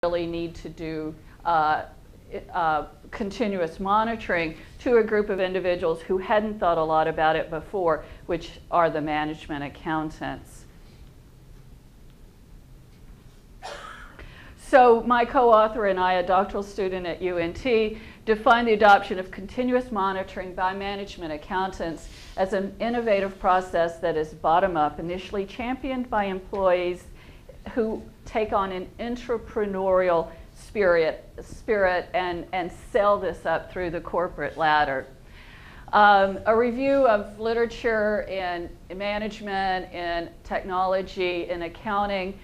really need to do continuous monitoring to a group of individuals who hadn't thought a lot about it before, which are the management accountants. So my co-author and I, a doctoral student at UNT, defined the adoption of continuous monitoring by management accountants as an innovative process that is bottom-up, initially championed by employees who take on an entrepreneurial spirit and sell this up through the corporate ladder. A review of literature in management, in technology, in accounting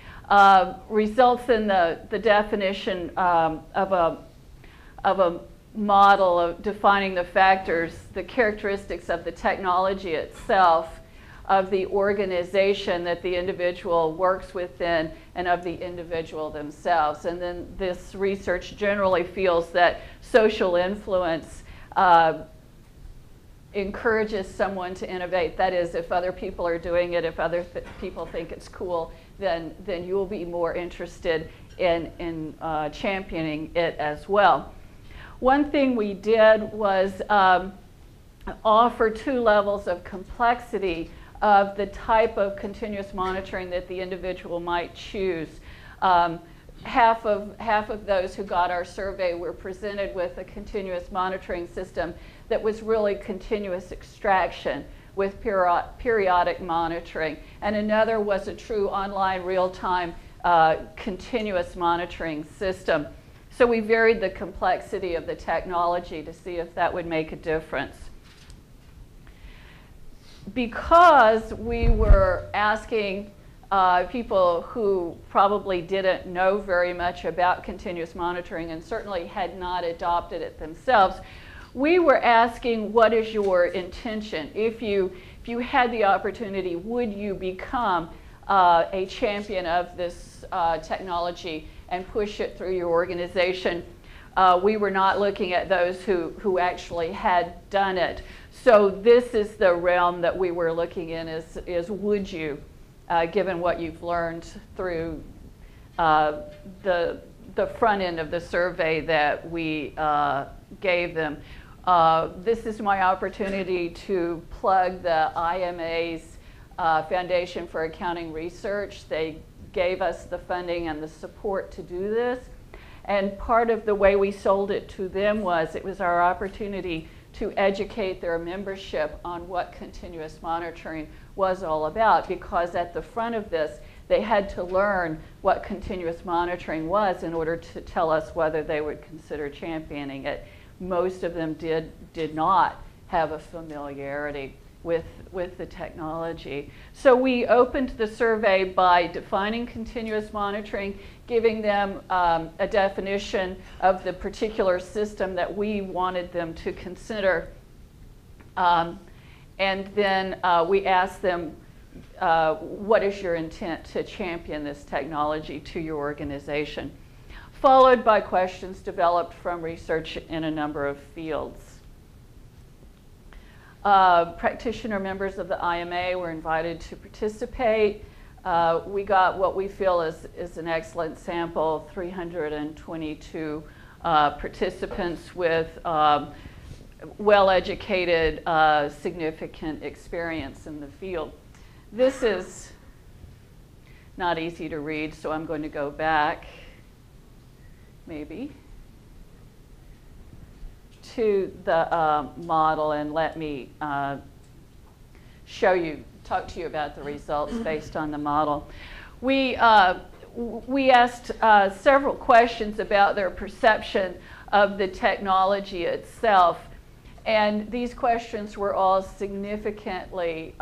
results in the definition of a model of defining the factors, the characteristics of the technology itself, of the organization that the individual works within, and of the individual themselves. And then this research generally feels that social influence encourages someone to innovate. That is, if other people are doing it, if other people think it's cool, then you'll be more interested in championing it as well. One thing we did was offer two levels of complexity of the type of continuous monitoring that the individual might choose. Half of those who got our survey were presented with a continuous monitoring system that was really continuous extraction with periodic monitoring, and another was a true online real-time continuous monitoring system. So we varied the complexity of the technology to see if that would make a difference. Because we were asking people who probably didn't know very much about continuous monitoring and certainly had not adopted it themselves, we were asking, what is your intention? If you had the opportunity, would you become a champion of this technology and push it through your organization? We were not looking at those who actually had done it. So this is the realm that we were looking in, is would you, given what you've learned through the front end of the survey that we gave them. This is my opportunity to plug the IMA's Foundation for Accounting Research. They gave us the funding and the support to do this. And part of the way we sold it to them was it was our opportunity to educate their membership on what continuous monitoring was all about, because at the front of this, they had to learn what continuous monitoring was in order to tell us whether they would consider championing it. Most of them did not have a familiarity with the technology. So we opened the survey by defining continuous monitoring, giving them a definition of the particular system that we wanted them to consider. And then we asked them, what is your intent to champion this technology to your organization? Followed by questions developed from research in a number of fields. Practitioner members of the IMA were invited to participate. We got what we feel is an excellent sample, 322 participants with well-educated, significant experience in the field. This is not easy to read, so I'm going to go back, maybe, to the model and let me talk to you about the results based on the model. We asked several questions about their perception of the technology itself, and these questions were all significantly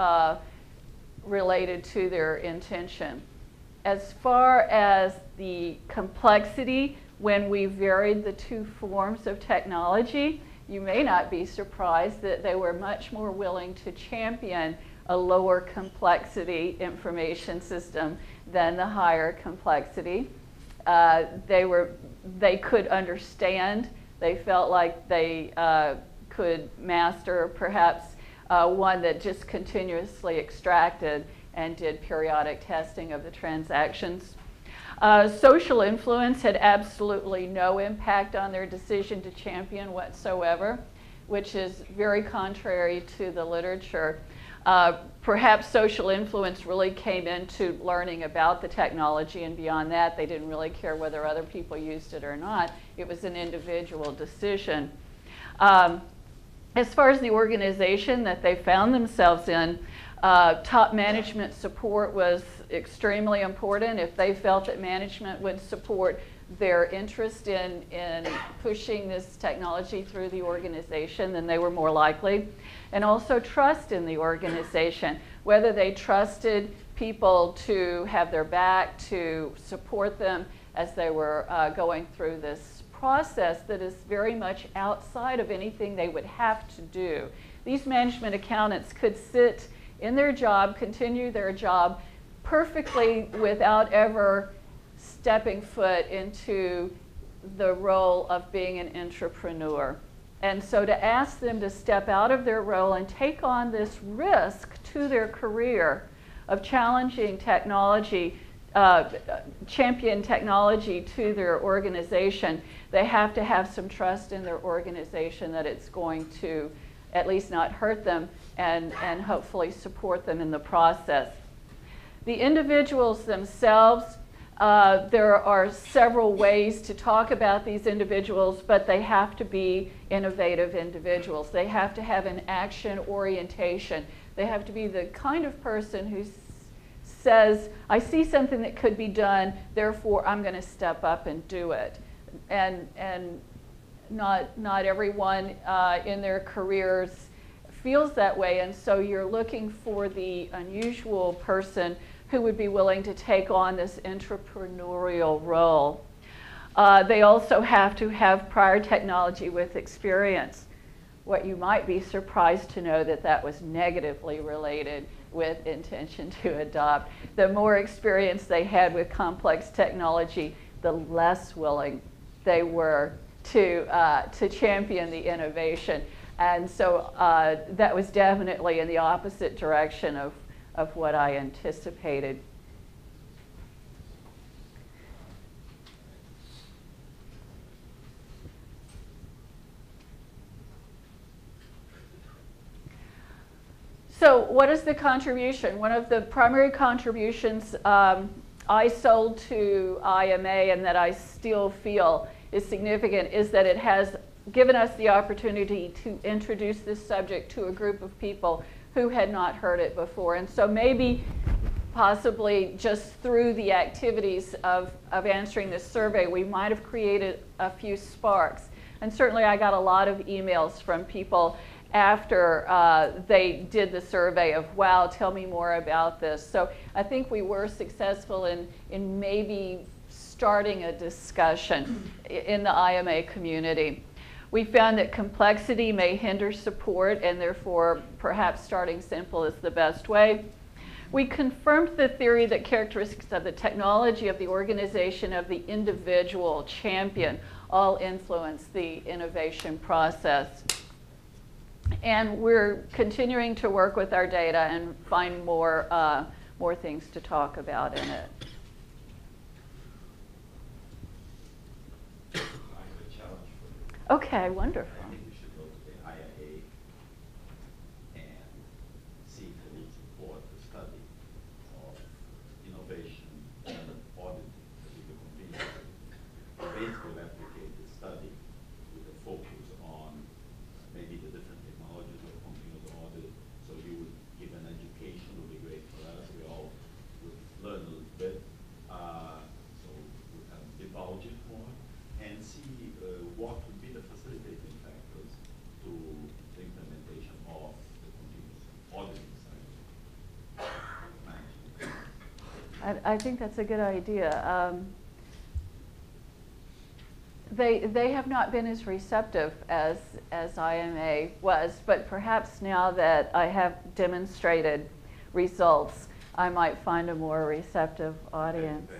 related to their intention. As far as the complexity, when we varied the two forms of technology, you may not be surprised that they were much more willing to champion a lower complexity information system than the higher complexity. They could understand. They felt like they could master perhaps one that just continuously extracted and did periodic testing of the transactions. Social influence had absolutely no impact on their decision to champion whatsoever, which is very contrary to the literature. Perhaps social influence really came into learning about the technology, and beyond that, they didn't really care whether other people used it or not. It was an individual decision. As far as the organization that they found themselves in, top management support was extremely important. If they felt that management would support their interest in pushing this technology through the organization, then they were more likely. And also trust in the organization, whether they trusted people to have their back, to support them as they were going through this process that is very much outside of anything they would have to do. These management accountants could sit in their job, continue their job perfectly without ever stepping foot into the role of being an entrepreneur. And so to ask them to step out of their role and take on this risk to their career of challenging technology, champion technology to their organization, they have to have some trust in their organization that it's going to at least not hurt them and hopefully support them in the process. The individuals themselves, there are several ways to talk about these individuals, but they have to be innovative individuals. They have to have an action orientation. They have to be the kind of person who says, I see something that could be done, therefore I'm going to step up and do it. And not everyone in their careers feels that way, and so you're looking for the unusual person who would be willing to take on this entrepreneurial role. They also have to have prior technology with experience. What you might be surprised to know that was negatively related with intention to adopt. The more experience they had with complex technology, the less willing they were to champion the innovation. And so that was definitely in the opposite direction of what I anticipated. So what is the contribution? One of the primary contributions I sold to IMA and that I still feel is significant is that it has given us the opportunity to introduce this subject to a group of people who had not heard it before. And so maybe possibly just through the activities of answering this survey, we might have created a few sparks. And certainly I got a lot of emails from people after they did the survey of, wow, tell me more about this. So I think we were successful in maybe starting a discussion in the IMA community. We found that complexity may hinder support, and therefore perhaps starting simple is the best way. We confirmed the theory that characteristics of the technology, of the organization, of the individual champion all influence the innovation process. And we're continuing to work with our data and find more things to talk about in it. I have a challenge for you. Okay, wonderful. I think you should go to the IIA and seek a little support to study of innovation and auditing that you can convene. Basically, replicate the study with a focus on maybe the different technologies of continuous audit. So you would give an education, would be great for us. We all would learn a little bit. So we can divulge it more and see what would be the facilitating factors to the implementation of the continuous auditing side of management. I think that's a good idea. They have not been as receptive as IMA was, but perhaps now that I have demonstrated results, I might find a more receptive audience.